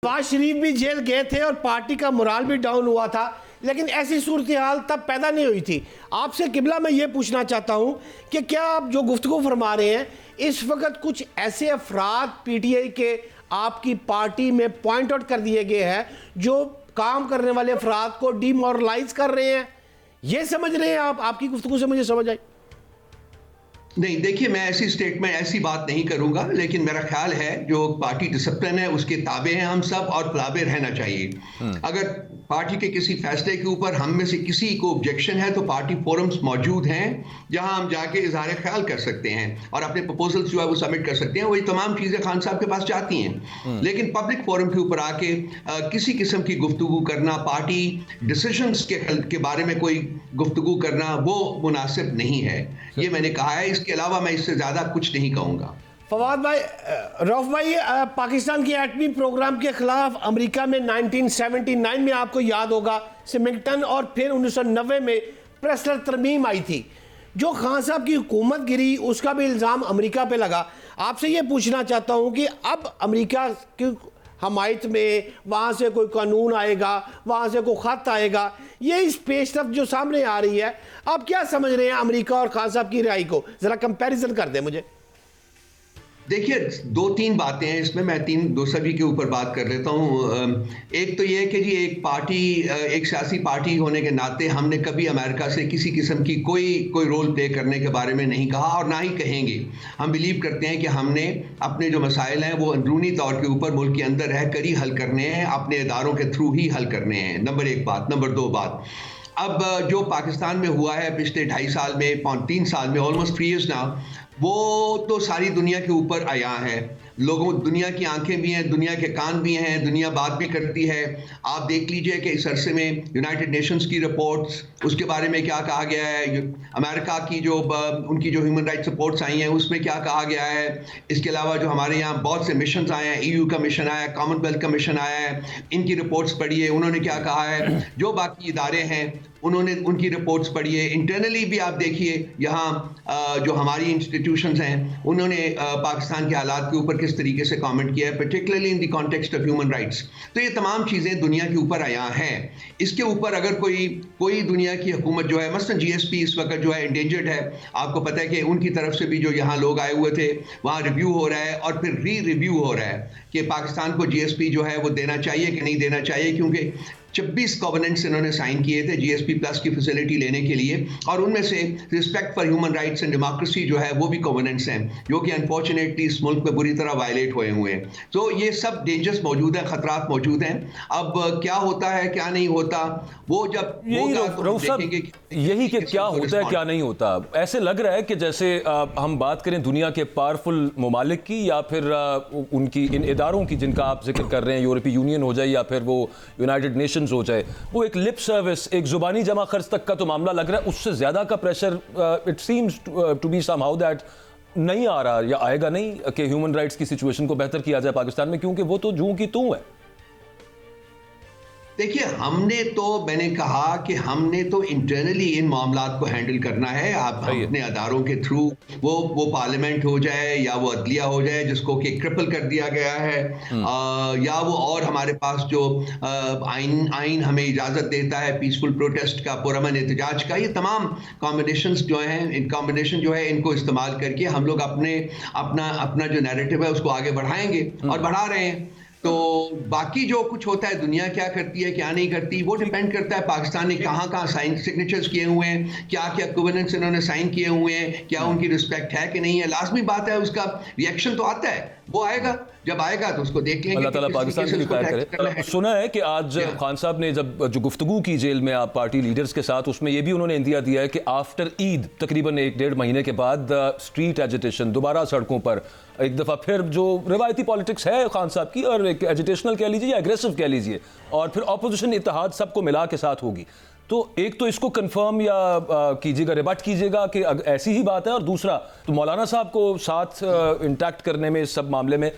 नवाज शरीफ भी जेल गए थे और पार्टी का मोराल भी डाउन हुआ था, लेकिन ऐसी सूरत हाल तब पैदा नहीं हुई थी। आपसे किबला मैं ये पूछना चाहता हूँ कि क्या आप जो गुफ्तगू फरमा रहे हैं इस वक्त कुछ ऐसे अफराद पीटीआई के आपकी पार्टी में पॉइंट आउट कर दिए गए हैं जो काम करने वाले अफराद को डीमोरलाइज कर रहे हैं, ये समझ रहे हैं आप? आपकी गुफ्तगू से मुझे समझ आई। नहीं, देखिए, मैं ऐसी स्टेटमेंट ऐसी बात नहीं करूंगा, लेकिन मेरा ख्याल है जो पार्टी डिसिप्लिन है उसके ताबे हैं हम सब और ताबे रहना चाहिए। अगर पार्टी के किसी फैसले के ऊपर हम में से किसी को ऑब्जेक्शन है तो पार्टी फोरम्स मौजूद हैं जहां हम जाके इजहार ख्याल कर सकते हैं और अपने प्रपोजल्स जो है वो सबमिट कर सकते हैं। वही तमाम चीजें खान साहब के पास जाती हैं, लेकिन पब्लिक फोरम के ऊपर आके किसी किस्म की गुफ्तगू करना, पार्टी डिसीजंस के बारे में कोई गुफ्तगू करना वो मुनासिब नहीं है। ये मैंने कहा है, इसके अलावा मैं इससे ज्यादा कुछ नहीं कहूंगा। फवाद भाई, रऊफ भाई, पाकिस्तान के एटमी प्रोग्राम के खिलाफ अमेरिका में 1979 में आपको याद होगा सिमिंगटन और फिर 1990 में प्रेस्लर तरमीम आई थी। जो खान साहब की हुकूमत गिरी उसका भी इल्ज़ाम अमेरिका पे लगा। आपसे ये पूछना चाहता हूँ कि अब अमेरिका की हमायत में वहाँ से कोई कानून आएगा, वहाँ से कोई ख़त आएगा, ये इस पेशरफ जो सामने आ रही है, आप क्या समझ रहे हैं अमेरिका और खान साहब की राय को? ज़रा कंपैरिजन कर दें मुझे। देखिए, दो तीन बातें हैं इसमें, मैं दो सभी के ऊपर बात कर लेता हूँ। एक तो ये कि जी एक सियासी पार्टी होने के नाते हमने कभी अमेरिका से किसी किस्म की कोई रोल प्ले करने के बारे में नहीं कहा और ना ही कहेंगे। हम बिलीव करते हैं कि हमने अपने जो मसाइल हैं वो अंदरूनी तौर के ऊपर मुल्क के अंदर रह कर ही हल करने हैं, अपने इदारों के थ्रू ही हल करने हैं। नंबर एक बात। नंबर दो बात, अब जो पाकिस्तान में हुआ है पिछले 2.5 साल में, 3 साल में, ऑलमोस्ट 3 ईयर्स ना, वो तो सारी दुनिया के ऊपर आया है। लोगों, दुनिया की आंखें भी हैं, दुनिया के कान भी हैं, दुनिया बात भी करती है। आप देख लीजिए कि इस अरसे में यूनाइटेड नेशंस की रिपोर्ट्स, उसके बारे में क्या कहा गया है, अमेरिका की जो उनकी जो ह्यूमन राइट्स रिपोर्ट्स आई हैं उसमें क्या कहा गया है। इसके अलावा जो हमारे यहाँ बहुत से मिशन आए हैं, EU का मिशन आया है, कॉमनवेल्थ का मिशन आया है, इनकी रिपोर्ट्स पढ़िए, उन्होंने क्या कहा है। जो बाकी इदारे हैं उन्होंने उनकी रिपोर्ट्स पढ़िए। इंटरनली भी आप देखिए यहाँ जो हमारी इंस्टीट्यूशंस हैं उन्होंने पाकिस्तान के हालात के ऊपर किस तरीके से कमेंट किया है, particularly in the context of human rights. तो ये तमाम चीज़ें दुनिया के ऊपर यहाँ हैं। इसके ऊपर अगर कोई दुनिया की हुकूमत जो है, मसलन GSP इस वक्त जो है इंडेंजर्ड है, आपको पता है कि उनकी तरफ से भी जो यहाँ लोग आए हुए थे वहाँ रिव्यू हो रहा है और फिर रिव्यू हो रहा है कि पाकिस्तान को GSP जो है वो देना चाहिए कि नहीं देना चाहिए, क्योंकि 26 कॉवेनेंट्स इन्होंने साइन किए थे GSP प्लस की फैसिलिटी लेने के लिए और उनमें से respect for human rights and democracy जो है वो भी कॉवेनेंट्स हैं जो कि अनफॉर्चुनेटली इस मुल्क में बुरी तरह वायलेट हुए हैं। तो ये सब डेंजर्स मौजूद हैं, खतरात मौजूद हैं। अब क्या होता है क्या नहीं होता वो जब होगा तो देखेंगे। यही कि क्या होता है क्या नहीं होता। ऐसे लग रहा है कि जैसे हम बात करें दुनिया के पावरफुल ममालिक की या फिर उनकी इन इदारों की जिनका आप जिक्र कर रहे हैं, यूरोपीय यूनियन हो जाए या फिर वो यूनाइटेड नेशन हो जाए, वो एक लिप सर्विस, एक जुबानी जमा खर्च तक का तो मामला लग रहा है, उससे ज्यादा का pressure it seems to be somehow that नहीं आ रहा या आएगा नहीं कि ह्यूमन राइट्स की सिचुएशन को बेहतर किया जाए पाकिस्तान में, क्योंकि वो तो जूं की तू है। देखिए, मैंने कहा कि हमने तो इंटरनली इन मामलात को हैंडल करना है। आप अपने अदारों के थ्रू वो पार्लियामेंट हो जाए या वो अदलिया हो जाए जिसको कि क्रिपल कर दिया गया है, या वो और हमारे पास जो आइन हमें इजाजत देता है पीसफुल प्रोटेस्ट का, पुरअमन एहतजाज का, ये तमाम कॉम्बिनेशंस जो हैं, इन कॉम्बिनेशन जो है इनको इस्तेमाल करके हम लोग अपना जो नैरेटिव है उसको आगे बढ़ाएंगे और बढ़ा रहे हैं। तो बाकी जो कुछ होता है, दुनिया क्या करती है क्या नहीं करती, वो डिपेंड करता है पाकिस्तान ने कहाँ साइन सिग्नेचर्स किए हुए हैं, क्या कॉवेनेंट्स इन्होंने साइन किए हुए हैं, क्या उनकी रिस्पेक्ट है कि नहीं है। लाजमी बात है उसका रिएक्शन तो आता है, वो आएगा, जब आएगा तो उसको देख लेंगे। अल्लाह ताला पाकिस्तान की खैर करे। सुना है कि आज खान साहब ने जब जो गुफ्तगू की जेल में आप पार्टी लीडर्स के साथ, उसमें ये भी उन्होंने इंदिया दिया है कि आफ्टर ईद तकरीबन 1-1.5 महीने के बाद स्ट्रीट एजिटेशन दोबारा सड़कों पर एक दफ़ा फिर जो रिवायती पॉलिटिक्स है खान साहब की, और एक एजिटेशनल कह लीजिए या एग्रेसिव कह लीजिए, और फिर अपोजिशन इत्तेहाद सबको मिला के साथ होगी। तो एक तो इसको कंफर्म या कीजिएगा, रिबट कीजिएगा कि ऐसी ही बात है, और दूसरा तो मौलाना साहब को साथ इंटैक्ट करने में इस सब मामले में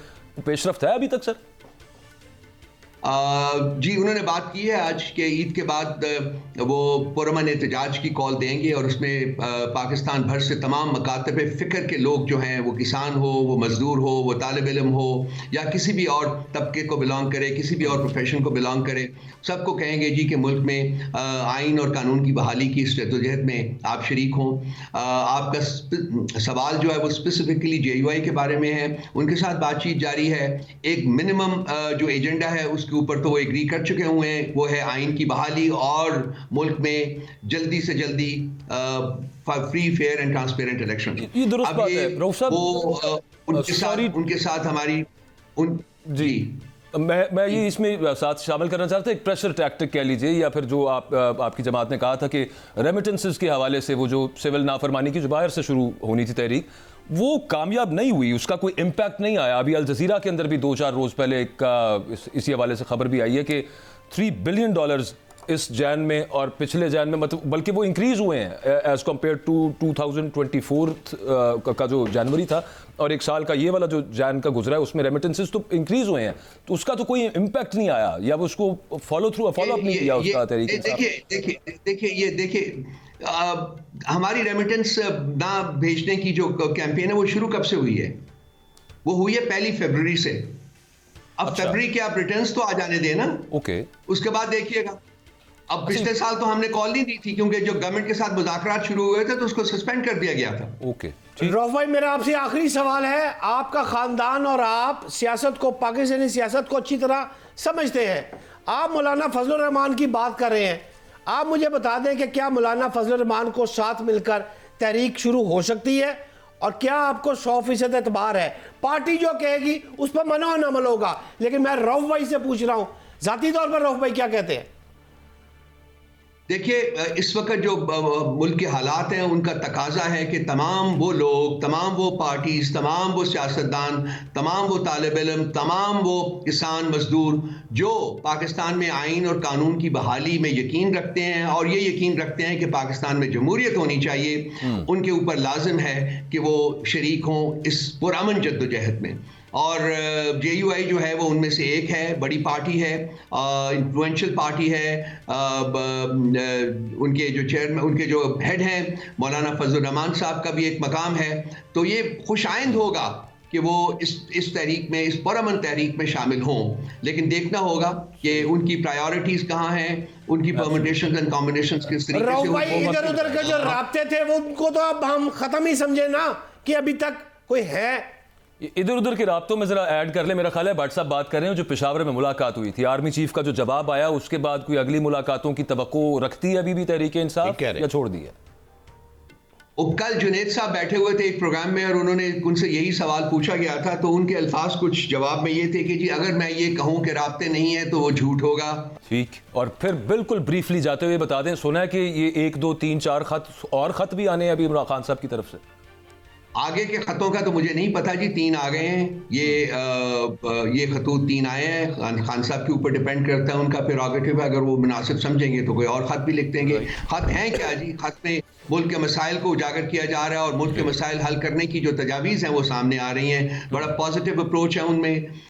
पेशरफ्त है अभी तक सर? जी उन्होंने बात की है आज के ईद के बाद वो पुरअमन एहतजाज की कॉल देंगे और उसमें पाकिस्तान भर से तमाम मकातब फ़िक्र के लोग जो हैं, वो किसान हो, वो मज़दूर हो, वो तालिब इल्म हो या किसी भी और तबके को बिलोंग करे, किसी भी और प्रोफेशन को बिलोंग करे, सबको कहेंगे जी कि मुल्क में आइन और कानून की बहाली की इस जद्दोजहद में आप शरीक हों। आपका सवाल जो है वो स्पेसिफिकली JUI के बारे में है, उनके साथ बातचीत जारी है। एक मिनिमम जो एजेंडा है उसके ऊपर तो वो एग्री कर चुके हुए हैं, वो है आइन की बहाली और मुल्क में जल्दी से जल्दी free fair and transparent election. ये दुरुस्त बात है रऊफ साहब। वो उनके साथ हमारी जी मैं ये इसमें साथ शामिल करना चाहता हूँ, एक प्रेशर टैक्टिक कह लीजिए या फिर जो आपकी जमात ने कहा था कि रेमिटेंसेस के हवाले से वो जो सिविल नाफरमानी की जो बाहर से शुरू होनी थी तहरीक, वो कामयाब नहीं हुई, उसका कोई इम्पैक्ट नहीं आया। अभी अल जजीरा के अंदर भी 2-4 रोज़ पहले इसी हवाले से खबर भी आई है कि $3 बिलियन इस जैन में और पिछले जैन में, मतलब बल्कि वो इंक्रीज हुए हैं एज कम्पेयर टू 2024 का जो जनवरी था और एक साल का ये वाला जो जैन का गुजरा है उसमें रेमिटेंसेस तो इंक्रीज हुए हैं, तो उसका तो कोई इम्पैक्ट नहीं आया या वो उसको फॉलो अप नहीं किया उसका तरीके। देखिए हमारी रेमिटेंस ना भेजने की जो कैंपेन है वो शुरू कब से हुई है? वो हुई है 1 फरवरी से। अब फरवरी के आप रिटर्न्स तो आ जाने देना, ओके, उसके बाद देखिएगा। अब पिछले साल तो हमने कॉल नहीं दी थी क्योंकि जो गवर्नमेंट के साथ मुज़ाकरात शुरू हुए थे तो उसको सस्पेंड कर दिया गया था। ओके, रऊफ भाई मेरा आपसे आखिरी सवाल है, आपका खानदान और आप सियासत को, पाकिस्तानी सियासत को अच्छी तरह समझते हैं। आप मौलाना फजलुर रहमान की बात कर रहे हैं, आप मुझे बता दें कि क्या मौलाना फजलुर रहमान को साथ मिलकर तहरीक शुरू हो सकती है और क्या आपको 100% एतबार है? पार्टी जो कहेगी उस पर मनो न अमल होगा, लेकिन मैं रऊफ भाई से पूछ रहा हूं जाती तौर पर, रऊफ भाई क्या कहते हैं? देखिए इस वक्त जो मुल्क के हालात हैं उनका तकाजा है कि तमाम वो लोग, तमाम वो पार्टीज, तमाम वो सियासतदान, तमाम वो तालिब इल्म, तमाम वो किसान मजदूर जो पाकिस्तान में आइन और कानून की बहाली में यकीन रखते हैं और ये यकीन रखते हैं कि पाकिस्तान में जमहूरियत होनी चाहिए, उनके ऊपर लाजिम है कि वो शरीक हों इस पुरअमन जद्दोजहद में। और JUI जो है वो उनमें से एक है, बड़ी पार्टी है, इन्फ्लुएंशियल पार्टी है। उनके जो चेयरमैन, उनके जो हेड हैं मौलाना फजलुर रहमान साहब का भी एक मकाम है, तो ये खुशाइंद होगा कि वो इस तहरीक में, इस पुरअमन तहरीक में शामिल हों। लेकिन देखना होगा कि उनकी प्रायोरिटीज कहाँ हैं, उनकी परम्यूटेशंस एंड कॉम्बिनेशंस किस तरीके से। भाई इधर उधर के जो राब्ते थे वो उनको तो अब हम खत्म ही समझे ना कि अभी तक कोई है। इधर उधर के राब्तों में जरा ऐड कर ले, मेरा ख्याल है भट्ट साहब बात कर रहे हैं जो पेशावर में मुलाकात हुई थी, आर्मी चीफ का जो जवाब आया उसके बाद कोई अगली मुलाकातों की तवक्को रखती है अभी भी तहरीक इंसाफ या छोड़ दी है? कल जुनेद साहब बैठे हुए थे एक प्रोग्राम में और उन्होंने उनसे यही सवाल पूछा गया था, तो उनके अल्फाज कुछ जवाब में ये थे कि जी अगर मैं ये कहूं कि राब्ते नहीं है तो वो झूठ होगा। ठीक, और फिर बिल्कुल ब्रीफली जाते हुए बता दें, सुना है कि ये 1, 2, 3, 4 खत भी आने हैं अभी इमरान खान साहब की तरफ से। आगे के खतों का तो मुझे नहीं पता जी, 3 आ गए हैं, ये खतूत 3 आए हैं। खान साहब के ऊपर डिपेंड करता है, उनका प्रेरोगेटिव है, अगर वो मुनासिब समझेंगे तो कोई और खत भी लिख देंगे। खत हैं क्या जी? खत में मुल्क के मसाइल को उजागर किया जा रहा है और मुल्क के मसाइल हल करने की जो तजावीज़ हैं वो सामने आ रही हैं, बड़ा पॉजिटिव अप्रोच है उनमें।